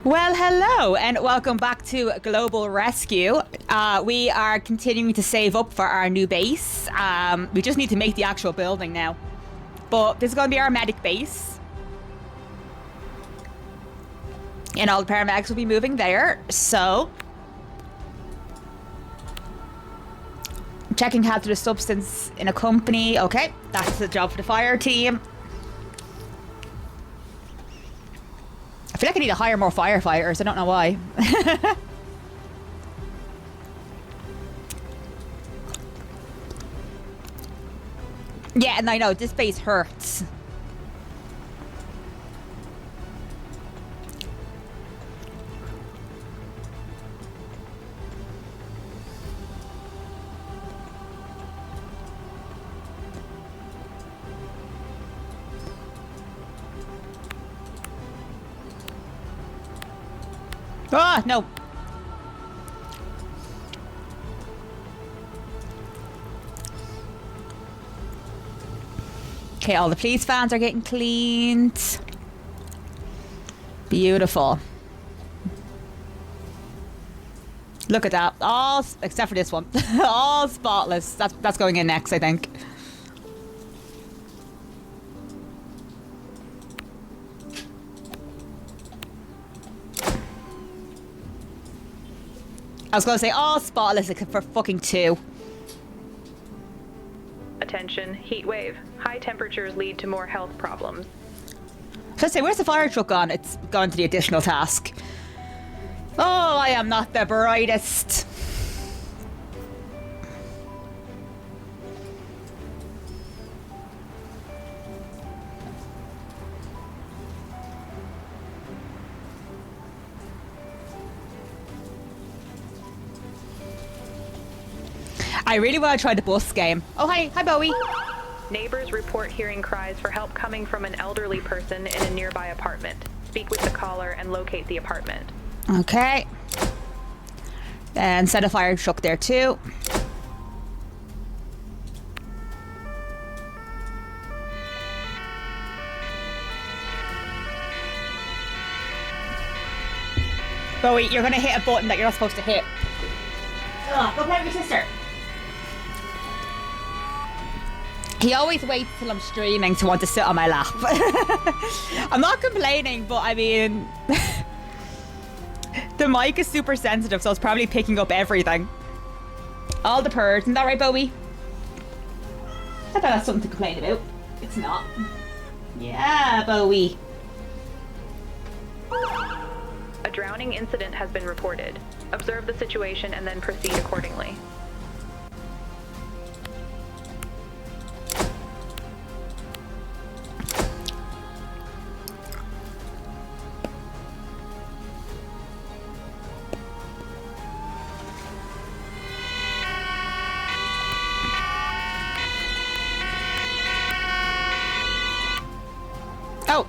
Well, hello and welcome back to Global Rescue. We are continuing to save up for our new base. We just need to make the actual building now. But this is going to be our medic base. And all the paramedics will be moving there. So, checking hazardous substance in a company. Okay, that's the job for the fire team. I feel like I need to hire more firefighters. I don't know why. Yeah, and I know this base hurts. Ah, no. Okay, all the police vans are getting cleaned. Beautiful. Look at that. All, except for this one. All spotless. That's going in next, I think. I was going to say all spotless except for fucking two. Attention, heat wave. High temperatures lead to more health problems. Let's say, where's the fire truck gone? It's gone to the additional task. Oh, I am not the brightest. I really want to try the bus game. Oh, hi. Hi, Bowie. Neighbors report hearing cries for help coming from an elderly person in a nearby apartment. Speak with the caller and locate the apartment. Okay. And set a fire truck there too. Bowie, you're gonna hit a button that you're not supposed to hit. Ugh, go play with your sister. He always waits till I'm streaming to want to sit on my lap. I'm not complaining, but I mean... the mic is super sensitive, so it's probably picking up everything. All the purrs. Isn't that right, Bowie? I thought that's something to complain about. It's not. Yeah, Bowie. A drowning incident has been reported. Observe the situation and then proceed accordingly. Oh.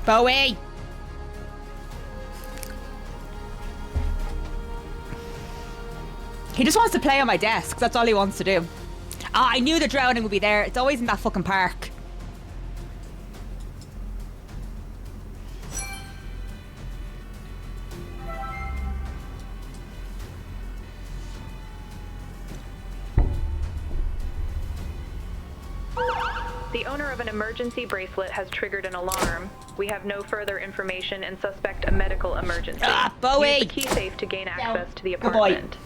Bowie. He just wants to play on my desk. That's all he wants to do. Ah, I knew the drowning would be there. It's always in that fucking park. The owner of an emergency bracelet has triggered an alarm. We have no further information and suspect a medical emergency. Ah, Bowie! Use the key safe to gain access to the Good boy. apartment.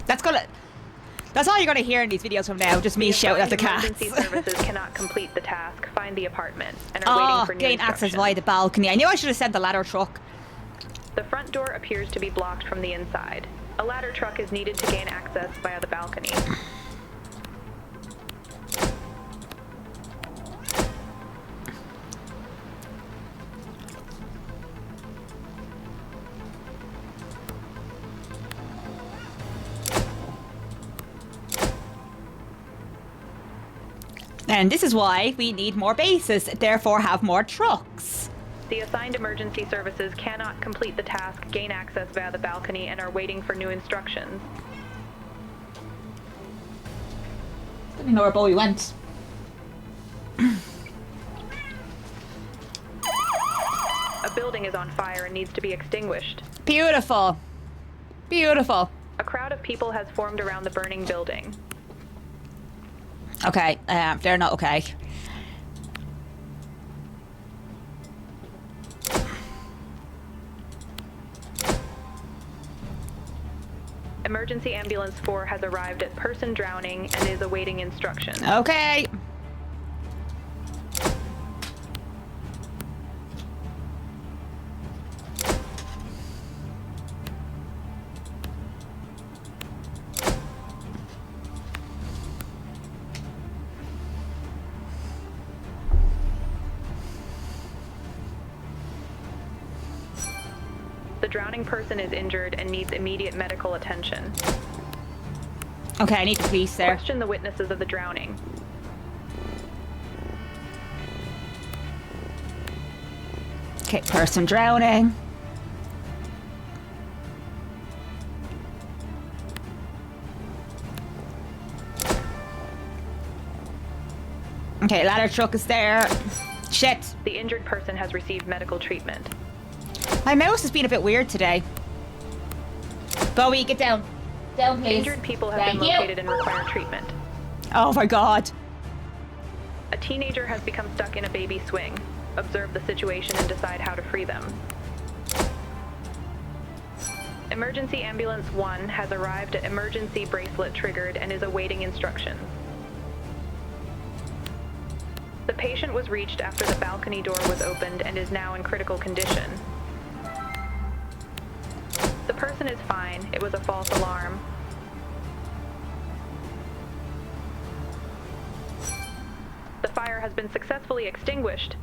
That's all you're gonna hear in these videos from now. Just me shouting at the cats. Emergency services cannot complete the task. Find the apartment and are waiting for new gain access instructions. via the balcony. I knew I should have sent the ladder truck. The front door appears to be blocked from the inside. A ladder truck is needed to gain access via the balcony. And this is why we need more bases, therefore have more trucks. The assigned emergency services cannot complete the task, gain access via the balcony, and are waiting for new instructions. Didn't know where Bowie went. building is on fire and needs to be extinguished. Beautiful. Beautiful. A crowd of people has formed around the burning building. Okay, they're not okay. Emergency Ambulance 4 has arrived at person drowning and is awaiting instructions. Okay. The drowning person is injured and needs immediate medical attention. Okay, I need the police there. Question the witnesses of the drowning. Okay, person drowning. Okay, ladder truck is there. Shit. The injured person has received medical treatment. My mouse has been a bit weird today. Bowie, get down. Down, please. Injured people have been located and require treatment. Oh my god. A teenager has become stuck in a baby swing. Observe the situation and decide how to free them. Emergency Ambulance 1 has arrived at emergency bracelet triggered and is awaiting instructions. The patient was reached after the balcony door was opened and is now in critical condition. The person is fine. It was a false alarm. The fire has been successfully extinguished.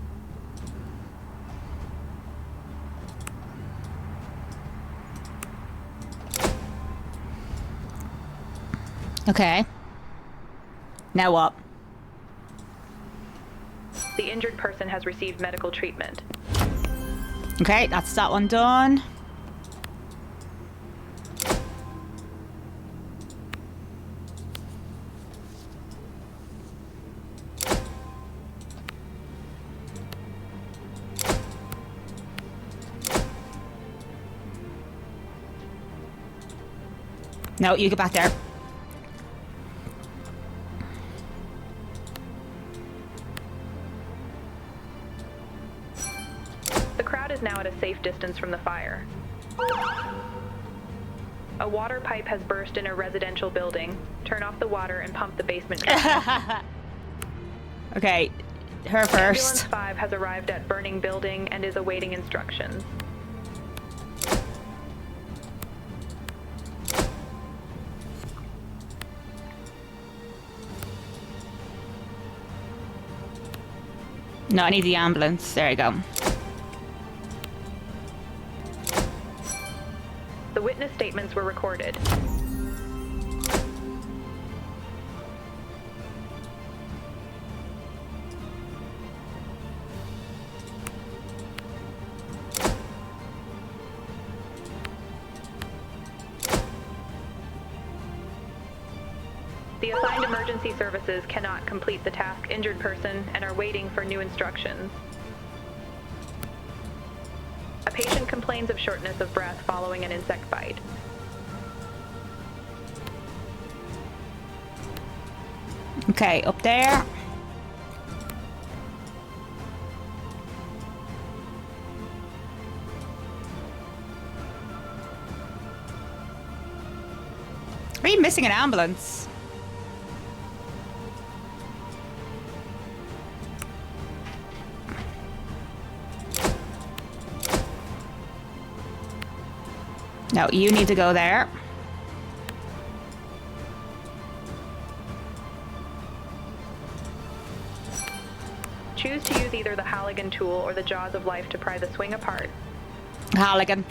Okay. Now what? The injured person has received medical treatment. Okay, that's that one done. No, you get back there. The crowd is now at a safe distance from the fire. A water pipe has burst in a residential building. Turn off the water and pump the basement current. Okay, her Ambulance first. 5 has arrived at burning building and is awaiting instructions. No, I need the ambulance. There you go. The witness statements were recorded. The assigned emergency services cannot complete the task injured person and are waiting for new instructions. A patient complains of shortness of breath following an insect bite. Okay, up there. Are you missing an ambulance? No, you need to go there. Choose to use either the Halligan tool or the jaws of life to pry the swing apart. Halligan.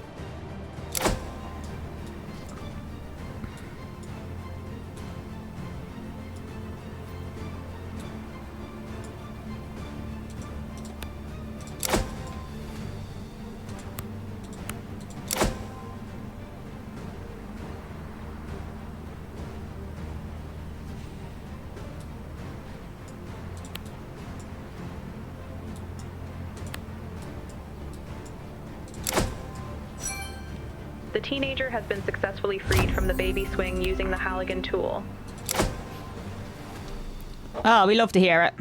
The teenager has been successfully freed from the baby swing using the Halligan tool. Oh, we love to hear it.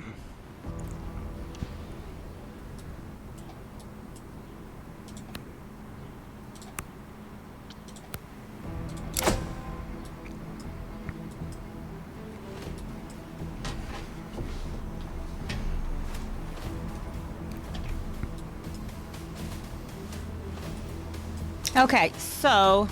Okay, so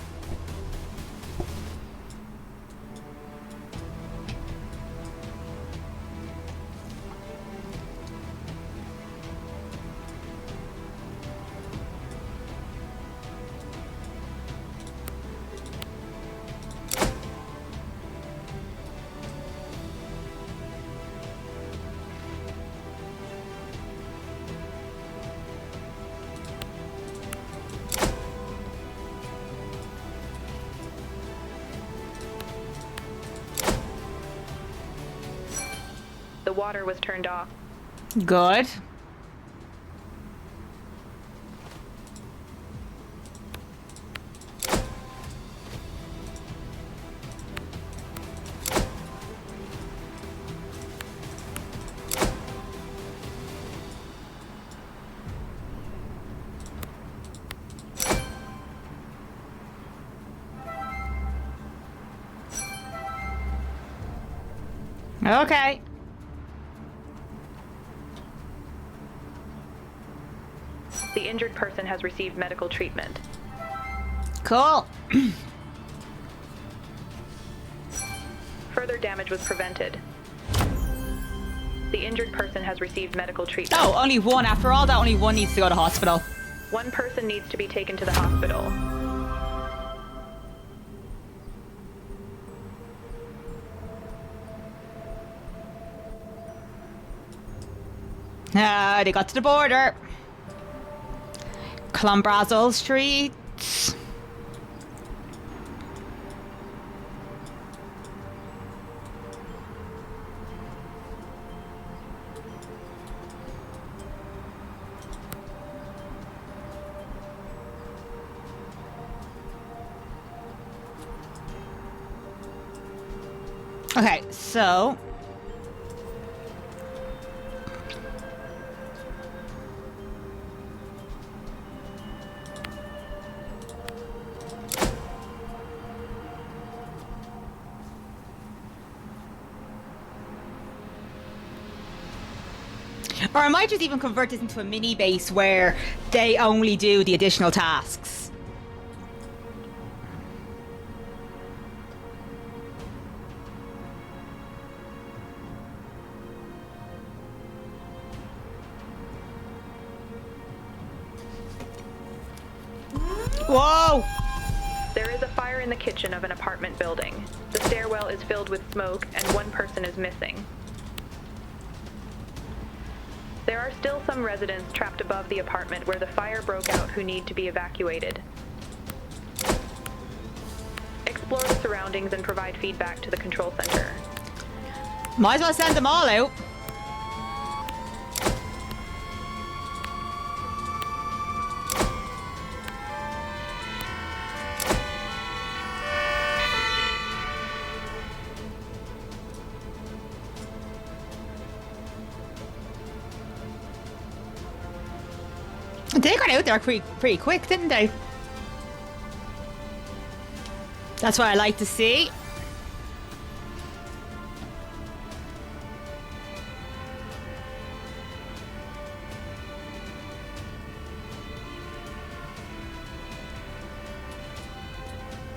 The water was turned off. good. Okay. The injured person has received medical treatment. Cool. Further damage was prevented. The injured person has received medical treatment. Oh, only one. After all that, only one needs to go to hospital. One person needs to be taken to the hospital. Ah, they got to the border. Clonbrazil Street. Okay, so or I might just even convert this into a mini base where they only do the additional tasks. Whoa! There is a fire in the kitchen of an apartment building. The stairwell is filled with smoke and one person is missing. There are still some residents trapped above the apartment where the fire broke out who need to be evacuated. Explore the surroundings and provide feedback to the control center. Might as well send them all out. They got out there pretty quick, didn't they? That's what I like to see.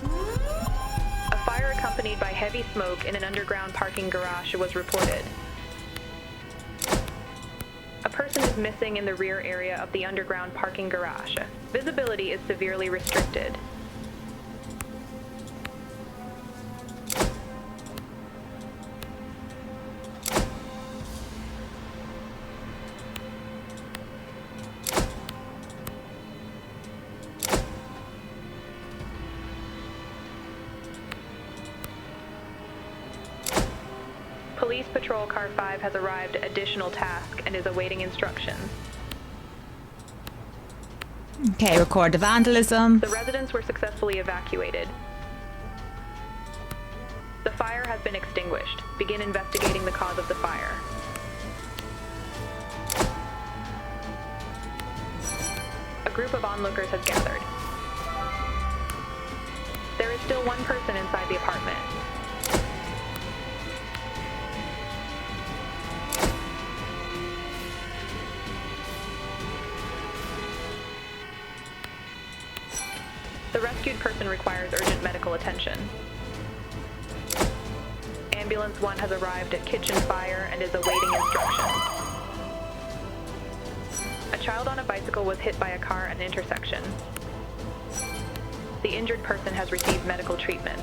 A fire accompanied by heavy smoke in an underground parking garage was reported. A person is missing in the rear area of the underground parking garage. Visibility is severely restricted. Police Patrol Car 5 has arrived at additional task and is awaiting instructions. Okay, record the vandalism. The residents were successfully evacuated. The fire has been extinguished. Begin investigating the cause of the fire. A group of onlookers has gathered. There is still one person inside the apartment. The rescued person requires urgent medical attention. Ambulance 1 has arrived at kitchen fire and is awaiting instructions. A child on a bicycle was hit by a car at an intersection. The injured person has received medical treatment.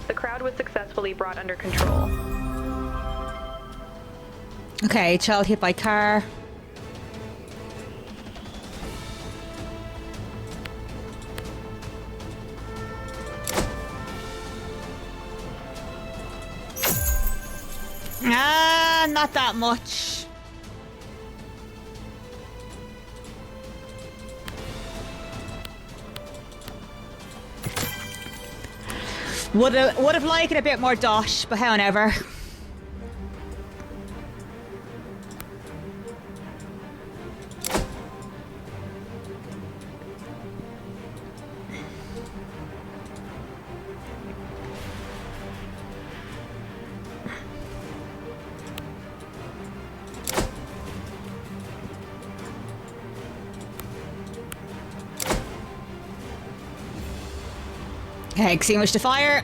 The crowd was successfully brought under control. Okay, child hit by car. Not that much. Would have liked it a bit more dosh, but however. Okay, extinguish the fire.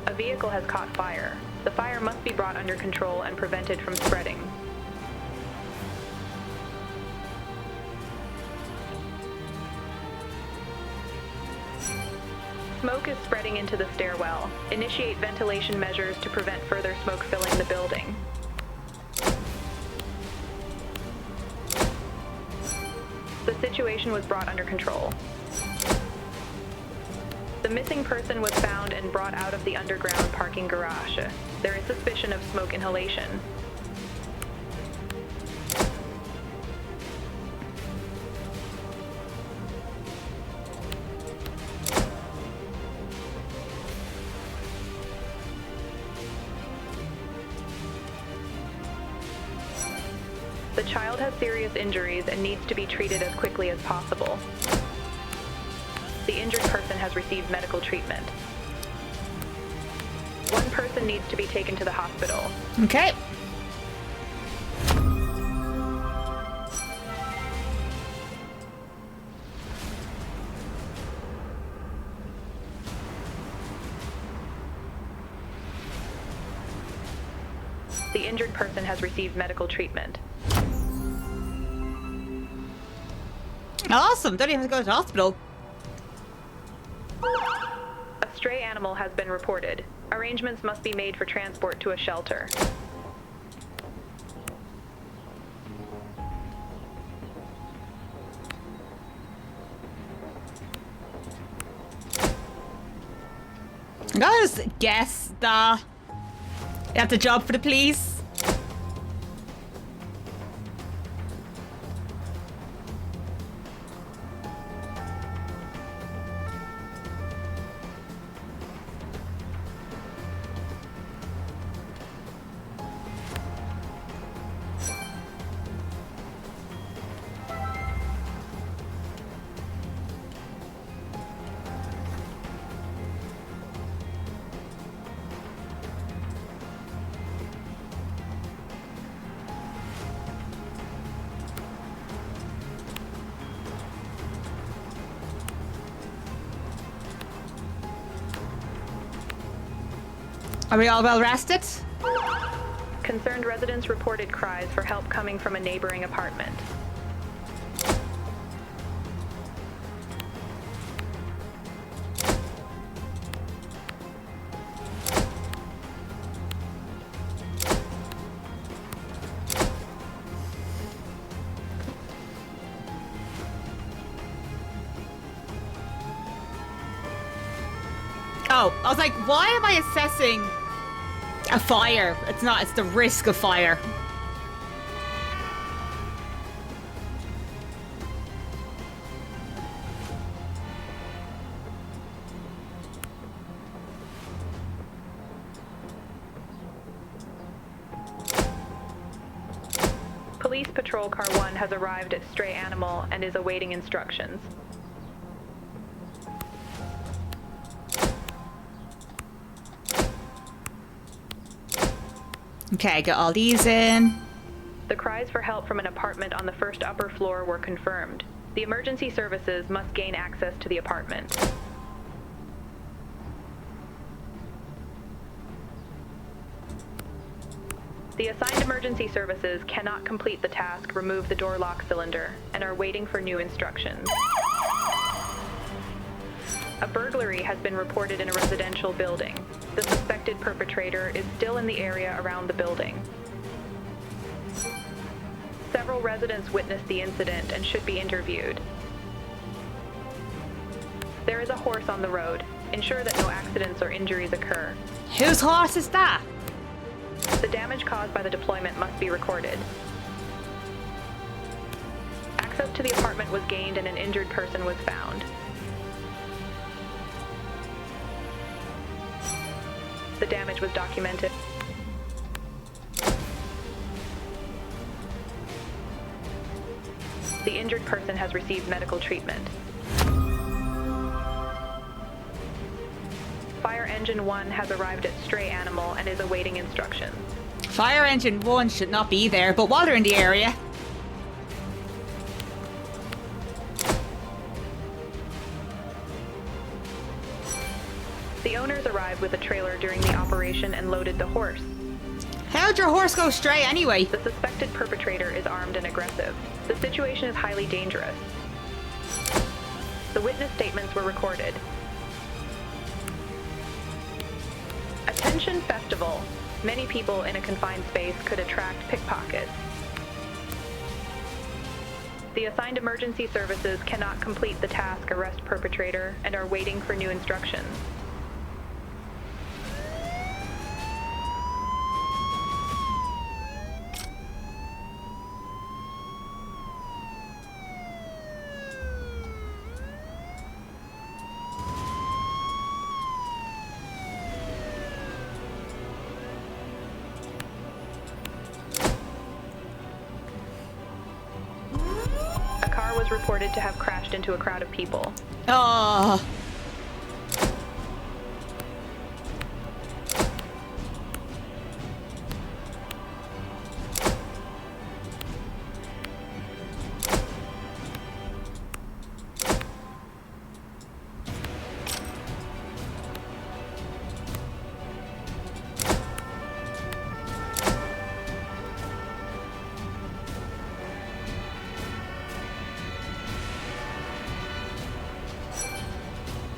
A vehicle has caught fire. The fire must be brought under control and prevented from spreading. Smoke is spreading into the stairwell. Initiate ventilation measures to prevent further smoke filling the building. The situation was brought under control. The missing person was found and brought out of the underground parking garage. There is suspicion of smoke inhalation. The child has serious injuries and needs to be treated as quickly as possible. The injured person has received medical treatment. One person needs to be taken to the hospital. Okay. The injured person has received medical treatment. Awesome. Don't even have to go to the hospital. A stray animal has been reported. Arrangements must be made for transport to a shelter. I'm gonna just guess that that's a job for the police. Are we all well rested? Concerned residents reported cries for help coming from a neighboring apartment. Oh, I was like, why am I assessing a fire? It's not, it's the risk of fire. Police Patrol Car 1 has arrived at Stray Animal and is awaiting instructions. Okay, get all these in. The cries for help from an apartment on the first upper floor were confirmed. The emergency services must gain access to the apartment. The assigned emergency services cannot complete the task remove the door lock cylinder and are waiting for new instructions. A burglary has been reported in a residential building. The suspected perpetrator is still in the area around the building. Several residents witnessed the incident and should be interviewed. There is a horse on the road. Ensure that no accidents or injuries occur. Whose horse is that? The damage caused by the deployment must be recorded. Access to the apartment was gained and an injured person was found. The damage was documented. The injured person has received medical treatment. Fire Engine 1 has arrived at Stray Animal and is awaiting instructions. Fire engine 1 should not be there, but while they're in the area. The owners arrived with a trailer during the operation and loaded the horse. How'd your horse go stray anyway? The suspected perpetrator is armed and aggressive. The situation is highly dangerous. The witness statements were recorded. Attention festival. Many people in a confined space could attract pickpockets. The assigned emergency services cannot complete the task arrest perpetrator and are waiting for new instructions. Was reported to have crashed into a crowd of people. Oh.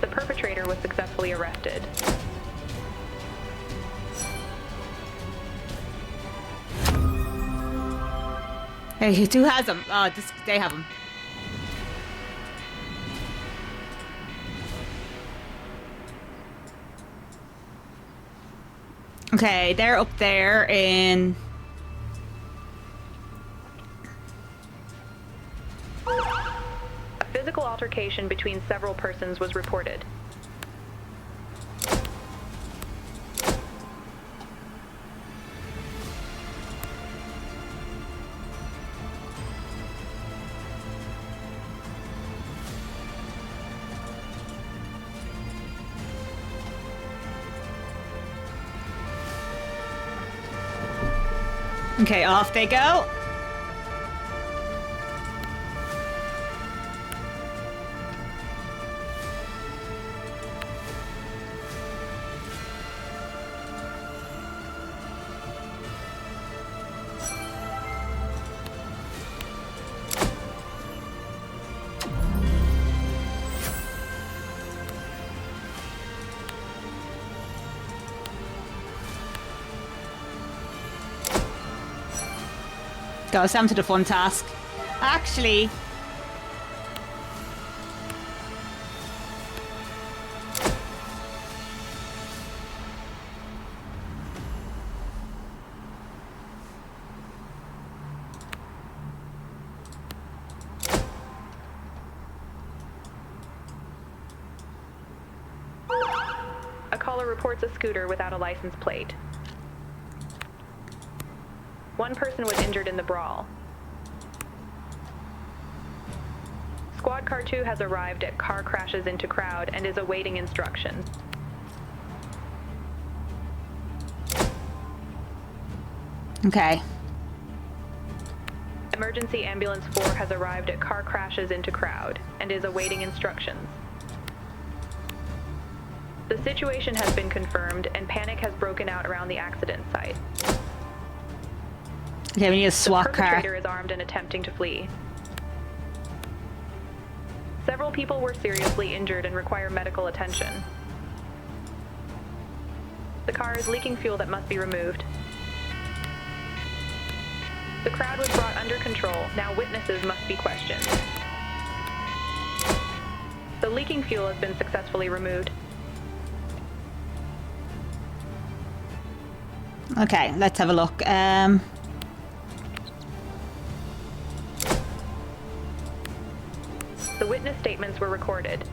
The perpetrator was successfully arrested. Hey, who has them? They have them. Okay, they're up there in... A physical altercation between several persons was reported. Okay, off they go. Goes down to the fun task. Actually, Caller reports a scooter without a license plate. One person was injured in the brawl. Squad Car 2 has arrived at car crashes into crowd and is awaiting instructions. Okay. Emergency Ambulance 4 has arrived at car crashes into crowd and is awaiting instructions. The situation has been confirmed and panic has broken out around the accident site. Okay, we need a SWAT The car. perpetrator is armed and attempting to flee. Several people were seriously injured and require medical attention. The car is leaking fuel that must be removed. The crowd was brought under control. Now witnesses must be questioned. The leaking fuel has been successfully removed. Okay, let's have a look. The witness statements were recorded.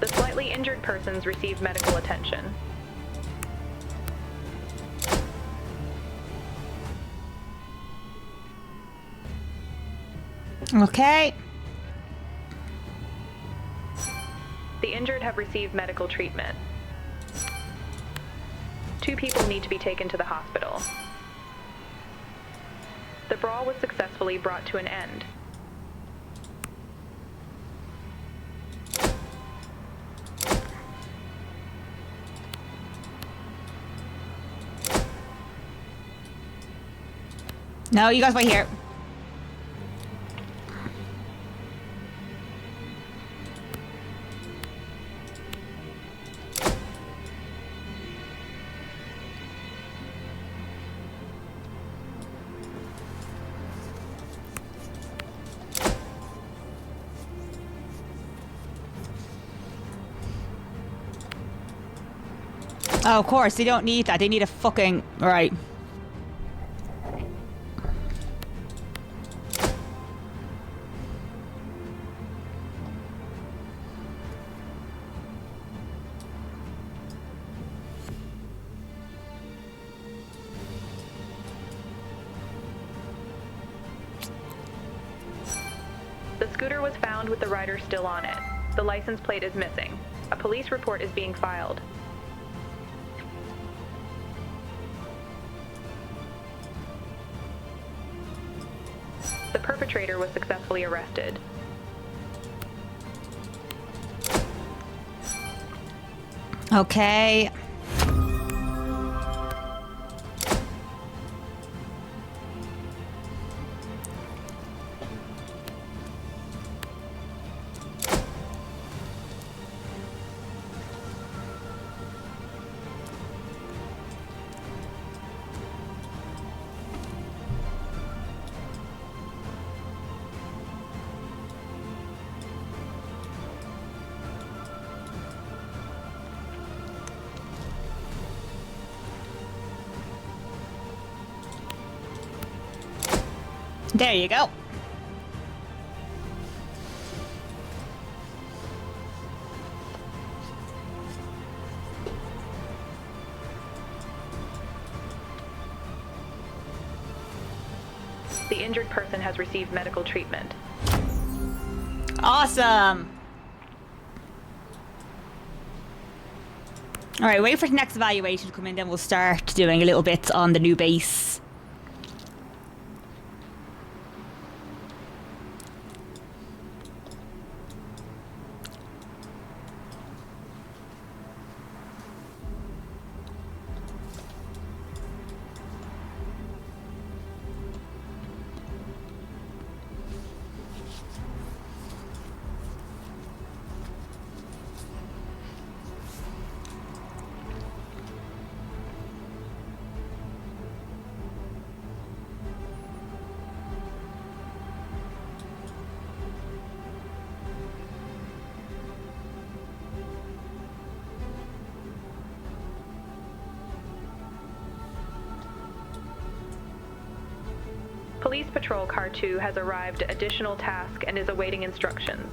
The slightly injured persons received medical attention. Okay. The injured have received medical treatment. 2 people need to be taken to the hospital. The brawl was successfully brought to an end. No, you guys wait here. Oh, of course, they don't need that. They need a fucking... Right. The scooter was found with the rider still on it. The license plate is missing. A police report is being filed. The perpetrator was successfully arrested. Okay. There you go. The injured person has received medical treatment. Awesome. All right, wait for the next evaluation to come in, then we'll start doing a little bit on the new base. Police Patrol Car 2 has arrived at additional task and is awaiting instructions.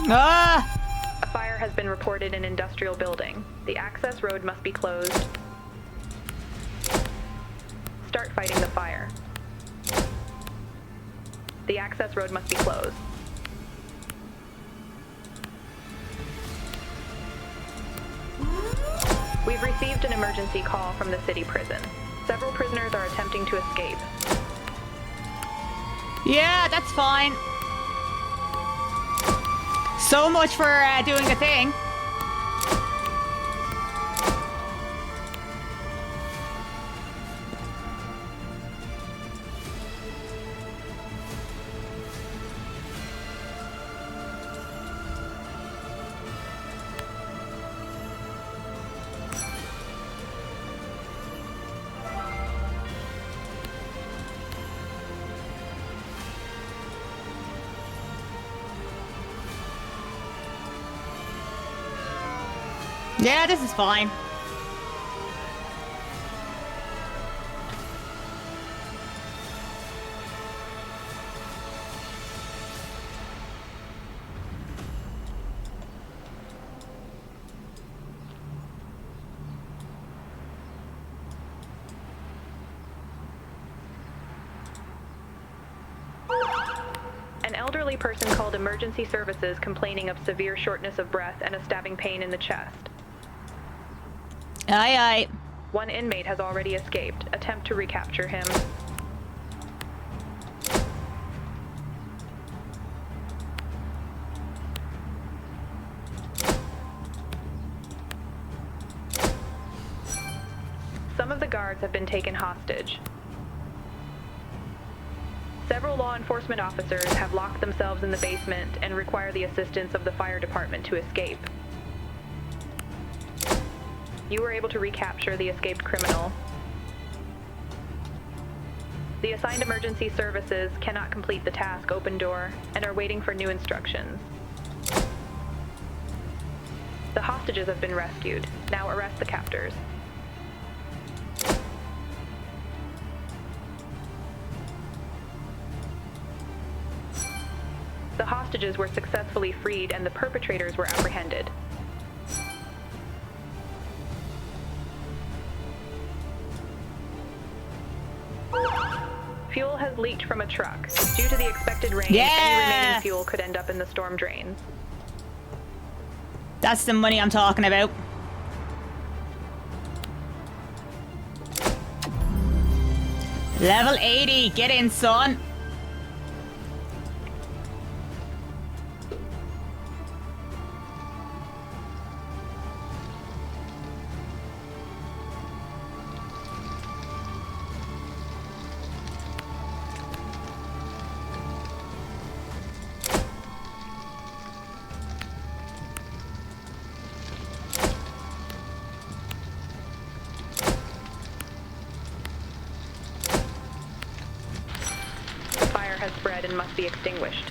Ah! A fire has been reported in industrial building. The access road must be closed. Start fighting the fire. The access road must be closed. We've received an emergency call from the city prison. Several prisoners are attempting to escape. Yeah, that's fine. So much for doing a thing. Yeah, this is fine. An elderly person called emergency services complaining of severe shortness of breath and a stabbing pain in the chest. Aye, aye. One inmate has already escaped. Attempt to recapture him. Some of the guards have been taken hostage. Several law enforcement officers have locked themselves in the basement and require the assistance of the fire department to escape. You were able to recapture the escaped criminal. The assigned emergency services cannot complete the task open door and are waiting for new instructions. The hostages have been rescued. Now arrest the captors. The hostages were successfully freed and the perpetrators were apprehended. Fuel has leaked from a truck. Due to the expected rain, any remaining fuel could end up in the storm drains. That's the money I'm talking about. Level 80. Get in, son. Has spread and must be extinguished.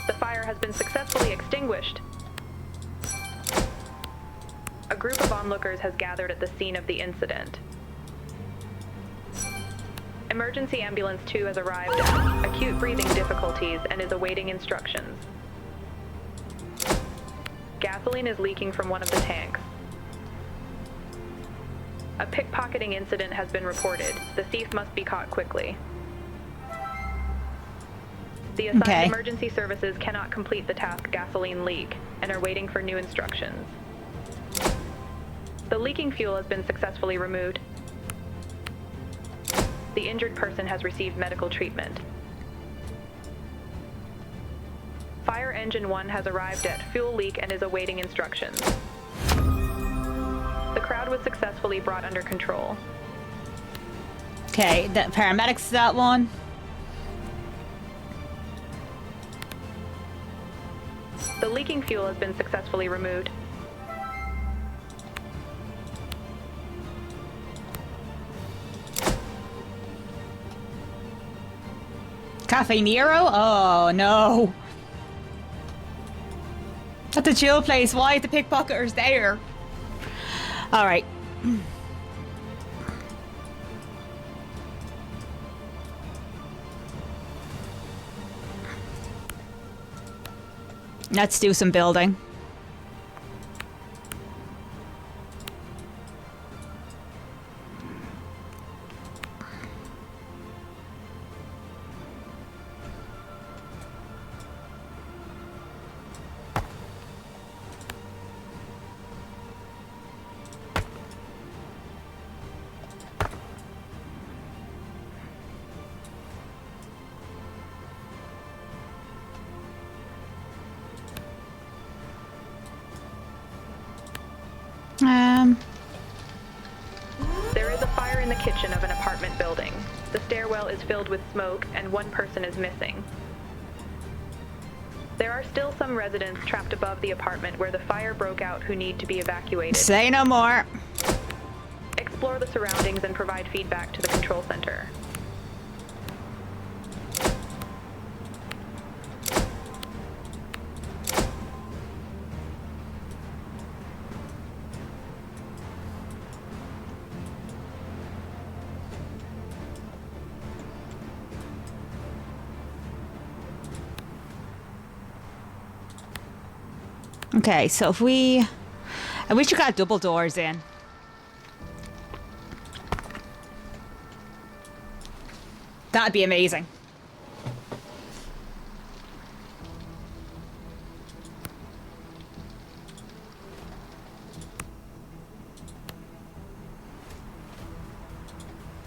The fire has been successfully extinguished. A group of onlookers has gathered at the scene of the incident. Emergency Ambulance 2 has arrived at acute breathing difficulties and is awaiting instructions. Gasoline is leaking from one of the tanks. A pickpocketing incident has been reported. The thief must be caught quickly. The assigned emergency services cannot complete the task gasoline leak and are waiting for new instructions. The leaking fuel has been successfully removed. The injured person has received medical treatment. Fire Engine 1 has arrived at fuel leak and is awaiting instructions. The crowd was successfully brought under control. Okay, the paramedics, that one. The leaking fuel has been successfully removed. Cafe Nero? Oh, no. That's a chill place. Why are the pickpocketers there? All right. Let's do some building. There is a fire in the kitchen of an apartment building. The stairwell is filled with smoke and one person is missing. There are still some residents trapped above the apartment where the fire broke out who need to be evacuated. Say no more. Explore the surroundings and provide feedback to the control center. Okay, so if we... I wish you got double doors in. That'd be amazing.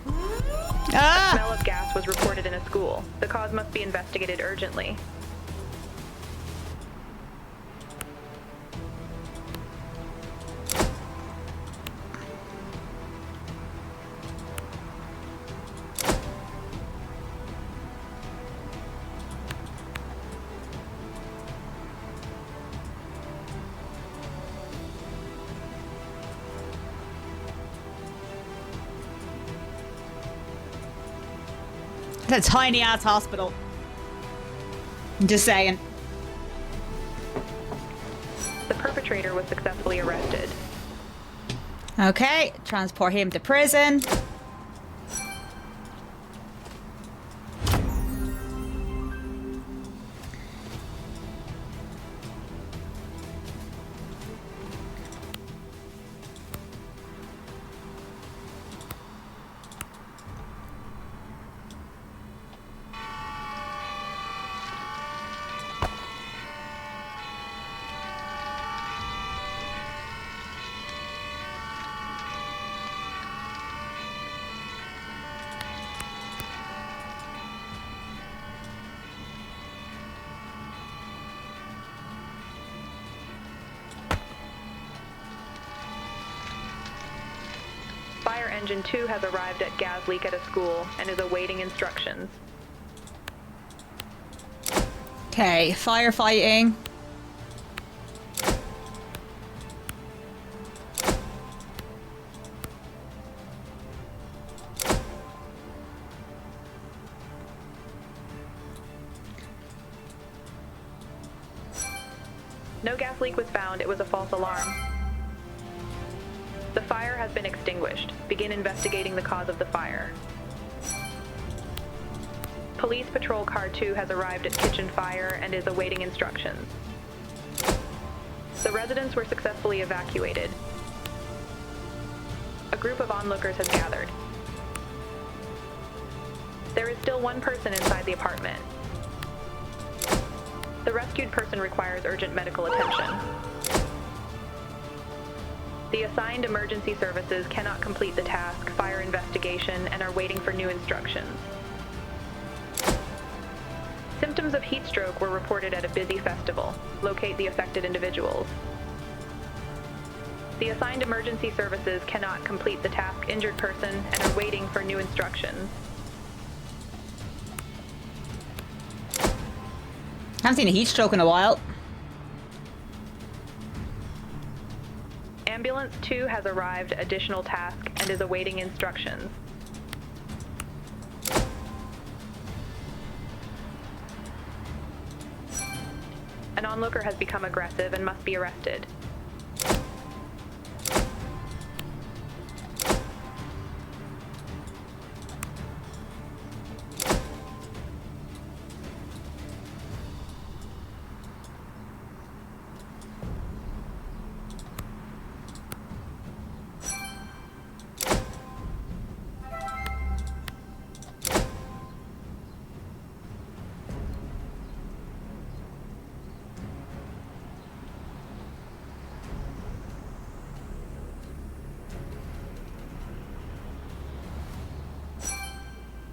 A smell of gas was reported in a school. The cause must be investigated urgently. It's a tiny ass hospital. I'm just saying. The perpetrator was successfully arrested. Okay, transport him to prison. Fire Engine 2 has arrived at gas leak at a school and is awaiting instructions. Okay, firefighting. No gas leak was found. It was a false alarm. The fire has been extinguished. Begin investigating the cause of the fire. Police Patrol Car 2 has arrived at Kitchen Fire and is awaiting instructions. The residents were successfully evacuated. A group of onlookers has gathered. There is still one person inside the apartment. The rescued person requires urgent medical attention. The assigned emergency services cannot complete the task fire investigation and are waiting for new instructions. Symptoms of heat stroke were reported at a busy festival. Locate the affected individuals. The assigned emergency services cannot complete the task injured person and are waiting for new instructions. Haven't seen a heat stroke in a while. Ambulance 2 has arrived, additional task, and is awaiting instructions. An onlooker has become aggressive and must be arrested.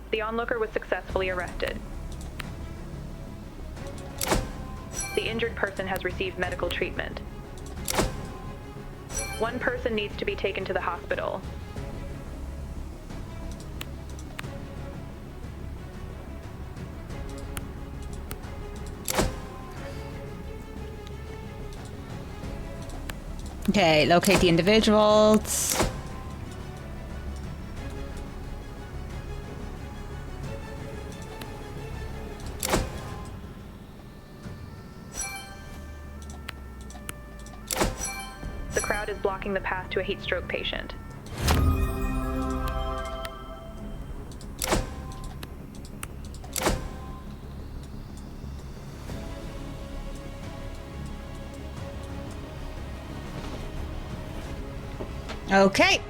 The onlooker was successfully arrested. The injured person has received medical treatment. One person needs to be taken to the hospital. Okay, locate the individuals. The crowd is blocking the path to a heat stroke patient. Okay.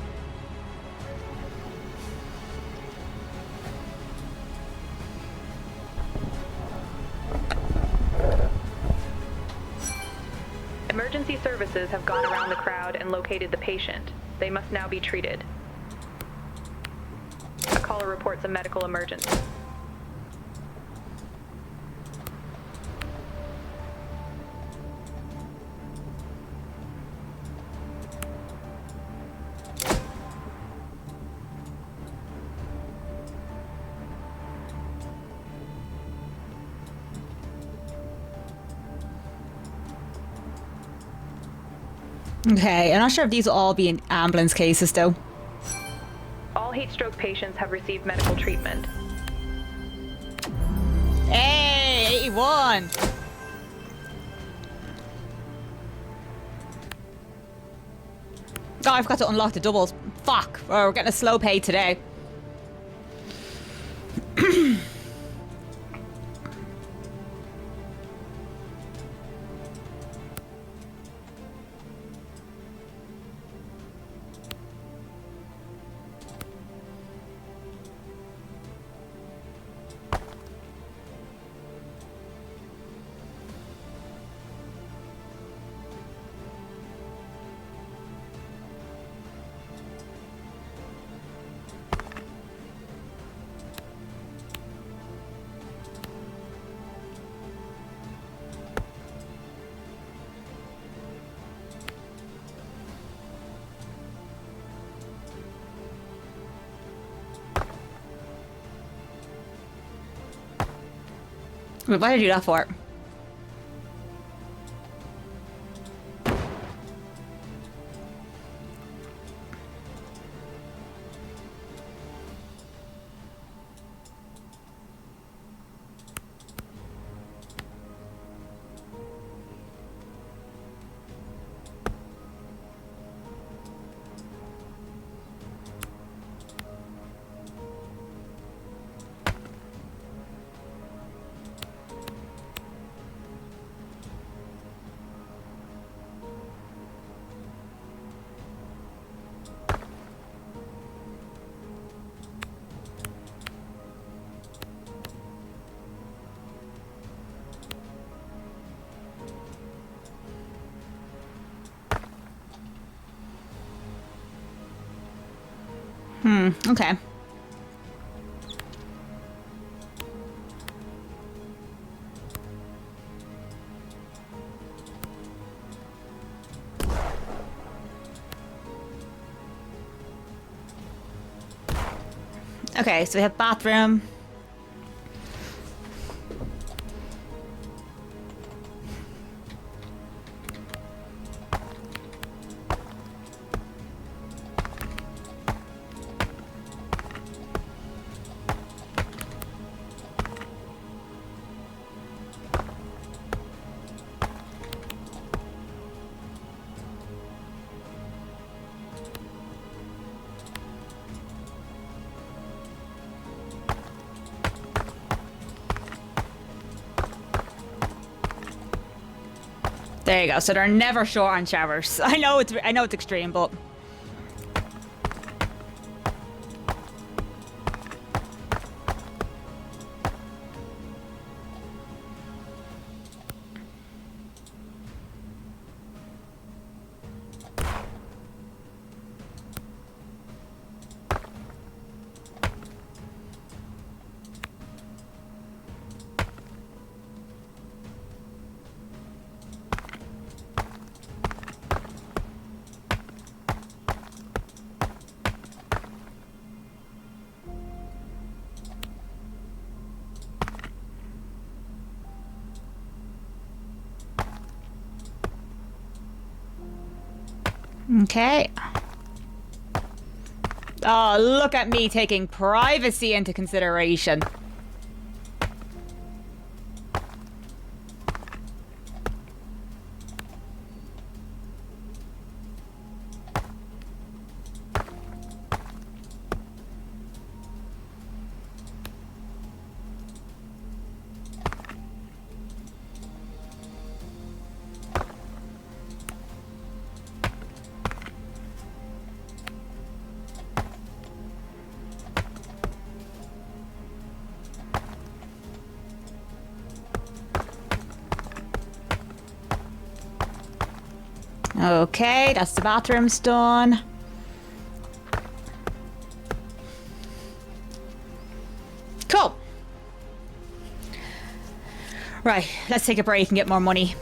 Emergency services have gone around the crowd and located the patient. They must now be treated. A caller reports a medical emergency. Okay, I'm not sure if these will all be in ambulance cases though. All heat stroke patients have received medical treatment. Hey, 81! Oh, I forgot to unlock the doubles. Fuck, oh, we're getting a slow pay today. Wait, why did I do that for? Okay. Okay, so we have bathroom. There you go. So they're never short on showers. I know it's extreme, but okay. Oh, look at me taking privacy into consideration. Okay, that's the bathroom's done. Cool. Right, let's take a break and get more money.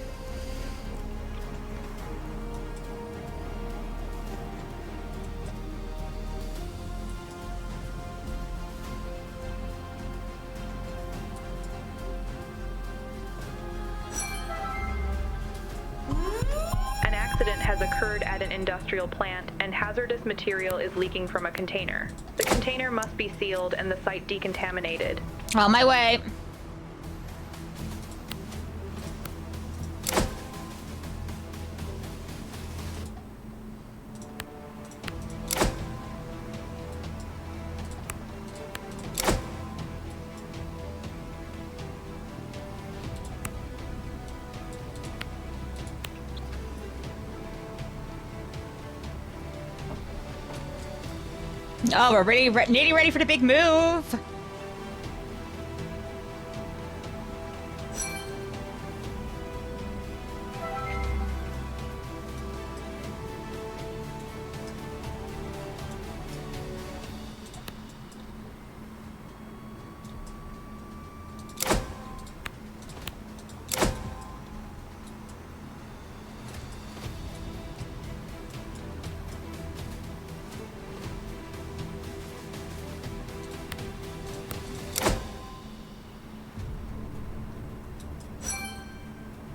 Has occurred at an industrial plant and hazardous material is leaking from a container. The container must be sealed and the site decontaminated. On my way. Oh, we're nearly ready for the big move.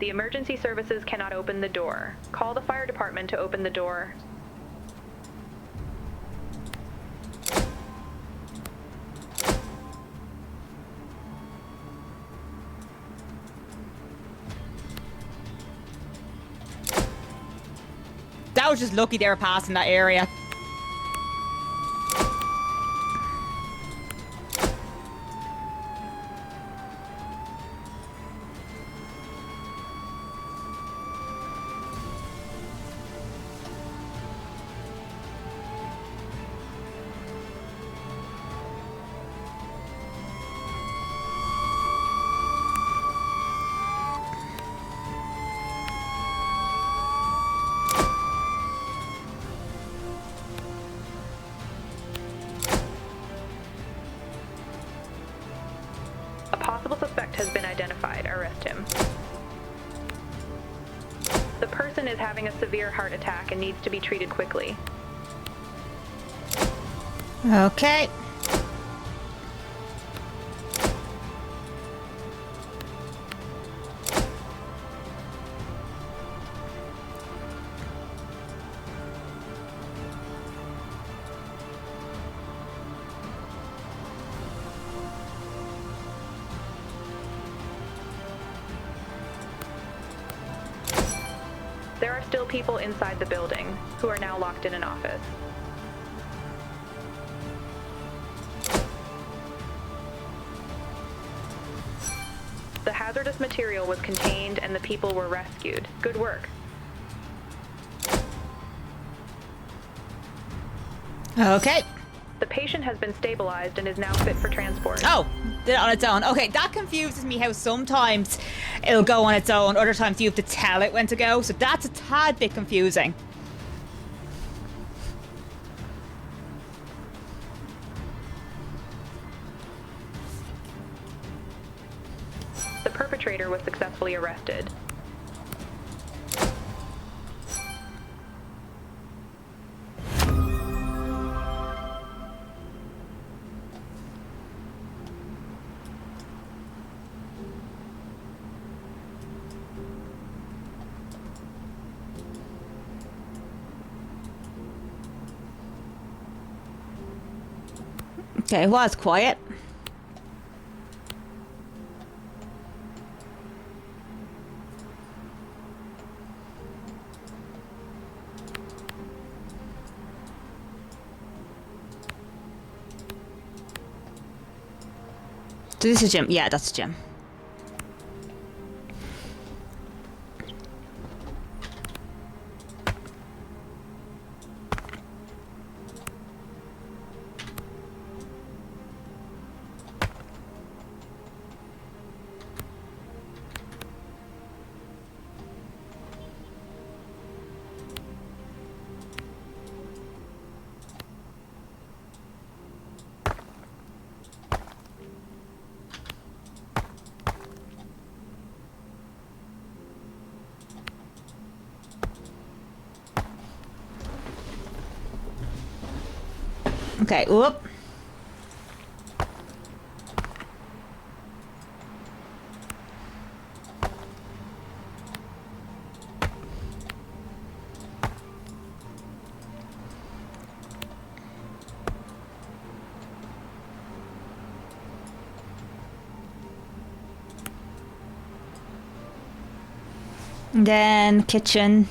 The emergency services cannot open the door. Call the fire department to open the door. That was just lucky they were passing that area. Suspect has been identified. Arrest him. The person is having a severe heart attack and needs to be treated quickly. Okay. There are still people inside the building who are now locked in an office. The hazardous material was contained and the people were rescued. Good work. Okay. The patient has been stabilized and is now fit for transport. Oh, did it on its own. Okay, that confuses me how sometimes it'll go on its own, other times you have to tell it when to go, so that's a tad bit confusing. The perpetrator was successfully arrested. Okay, it was quiet. So this is Jim. Yeah, that's Jim. Okay, whoop. And then kitchen.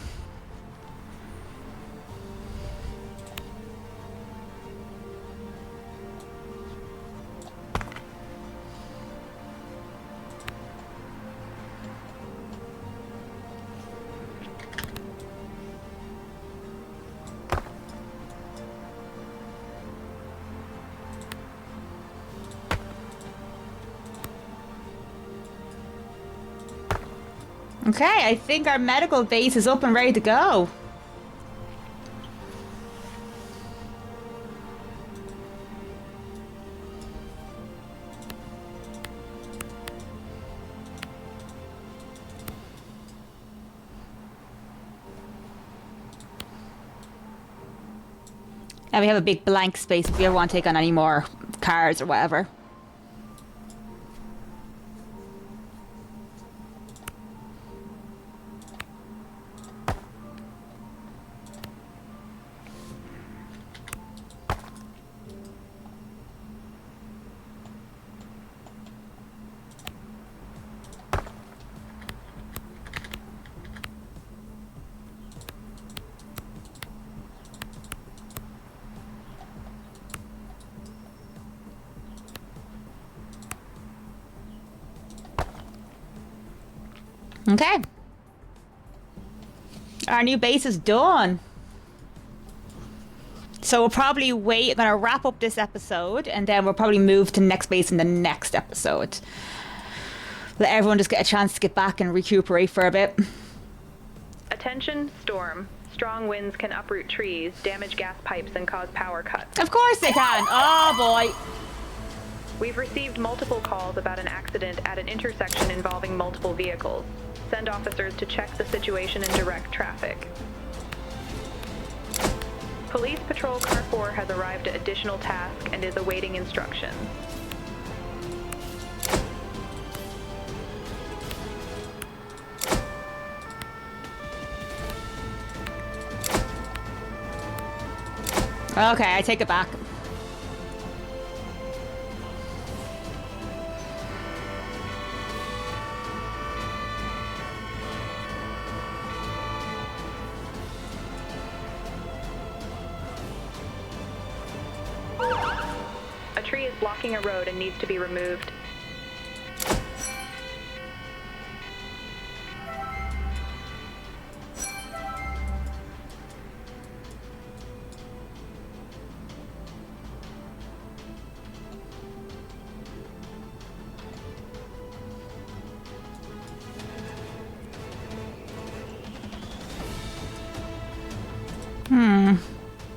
Okay, I think our medical base is up and ready to go. And we have a big blank space if we ever want to take on any more cars or whatever. Okay. Our new base is done. So we'll probably wait. I'm going to wrap up this episode and then we'll probably move to the next base in the next episode. Let everyone just get a chance to get back and recuperate for a bit. Attention, storm. Strong winds can uproot trees, damage gas pipes, and cause power cuts. Of course they can. Oh boy. We've received multiple calls about an accident at an intersection involving multiple vehicles. Send officers to check the situation and direct traffic. Police Patrol Car 4 has arrived at additional task and is awaiting instructions. Okay, I take it back. A tree is blocking a road and needs to be removed.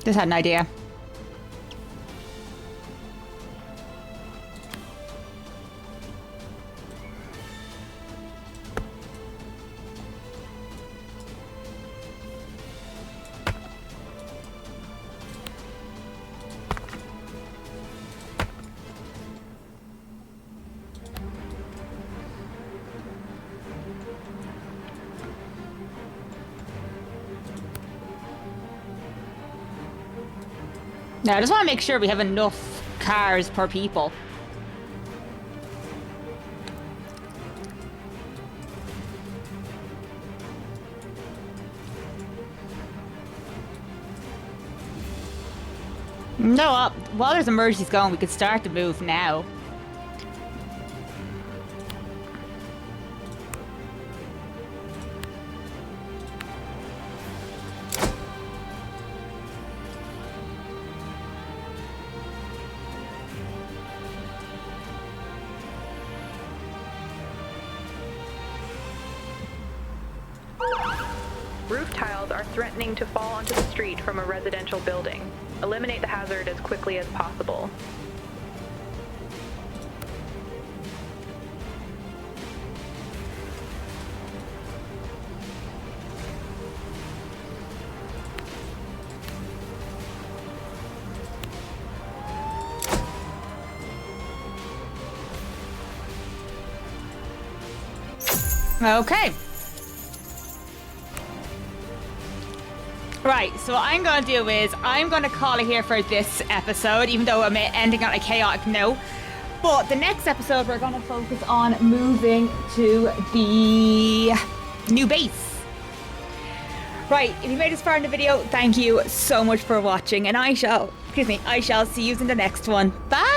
Just had an idea. Now, I just want to make sure we have enough cars per people. No, while there's emergencies going, we could start to move now. Roof tiles are threatening to fall onto the street from a residential building. Eliminate the hazard as quickly as possible. Okay. Right, so what I'm going to do is I'm going to call it here for this episode, even though I'm ending on a chaotic note. But the next episode, we're going to focus on moving to the new base. Right, if you made this far in the video, thank you so much for watching, and I shall see you in the next one. Bye!